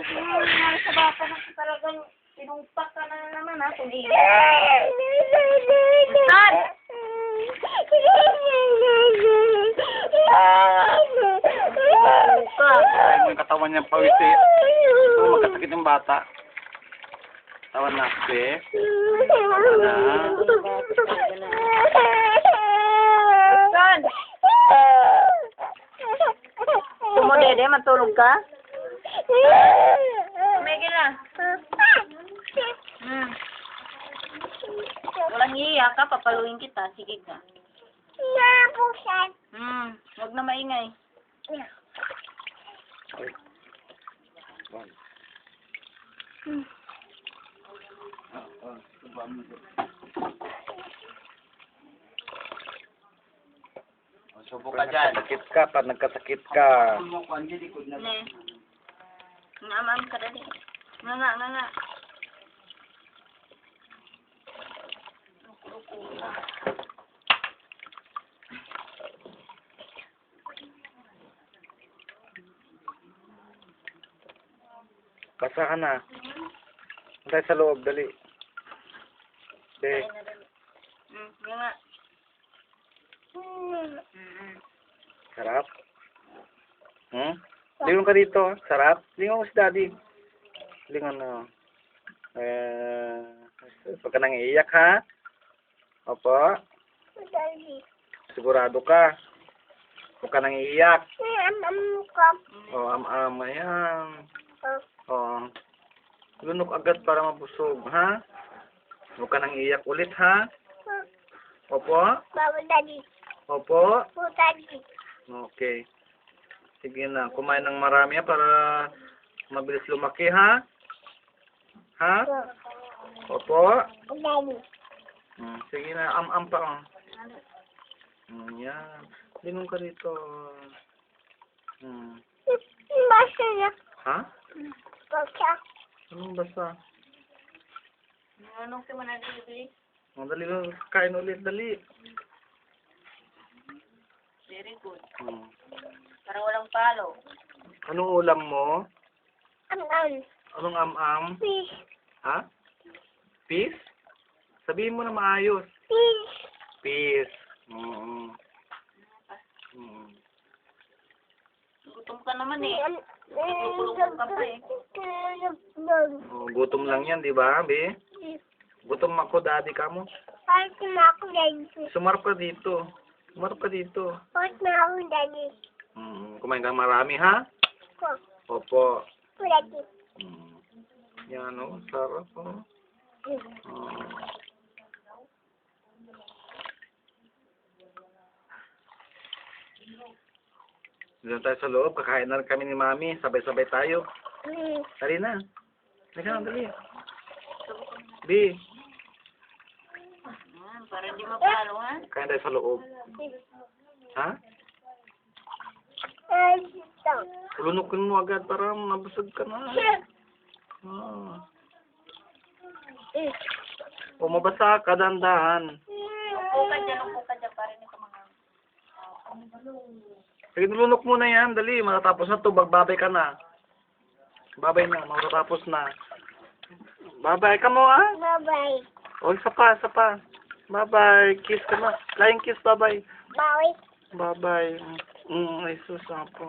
Sa bata na talagang tinumpak ka na naman ha, kung iyo. Saan? Ay, yung katawan niya pawis eh. So, magkasakit yung bata. Tawan na, be. Saan? Tumodede, matulog ka? Tumigil na. Walang iiyak ka, papaluin kita. Sige ka. Huwag na maingay. Subo ka dyan. Nagkasakit ka, pag nagkasakit ka. Ne. Nga, ka dali. Nga. Basa ka na. Tayo sa loob, dali. Be. Nga. Sarap? Lingon ka dito. Sarap? Lingon ko si daddy. Lingon na. Pag ka nang iiyak, ha? Opo? Sigurado ka? Huwag ka nang iiyak. O, ayan. O. Lunok agad para mabusog, ha? Huwag ka nang iiyak ulit, ha? Opo? Opo? Okay. Sige na, kumain ng marami para mabilis lumaki, ha? Ha? Opo? Sige na, am pa. Yan. Lingon ka dito. Ha? Anong basa? Anong naman nalibili? Dali lang, kain ulit, dali. Very good. Para walang palo. Anong ulam mo? Anong am-am? Ha? Peace? Sabihin mo na maayos. Peace. Gutom ka naman eh. Gutom ka pa eh. Oh, gutom lang yan, di ba, be? Gutom ako, daddy ka mo. Sumarap ka dito. Kumain ka marami, ha? Opo. Yan, oh. Sarap, oh. Diyan tayo sa loob. Kakain na kami ni Mami. Sabay-sabay tayo. Dali na. Dali. Bi. Para hindi mapalo ha. Kain tayo sa loob. Ha? Lunukin mo agad para mabusog ka na. O mabasa ka, dandahan. Upo ka dyan para hindi ka mga... Sige, nilunok mo na yan. Dali, matatapos na to. Bagbabay ka na. Babay na, matatapos na. Babay ka mo, ah? O, isa pa. Bye-bye. Kiss ka na. Flying kiss, bye-bye. Bye-bye. Ay, sus, apo.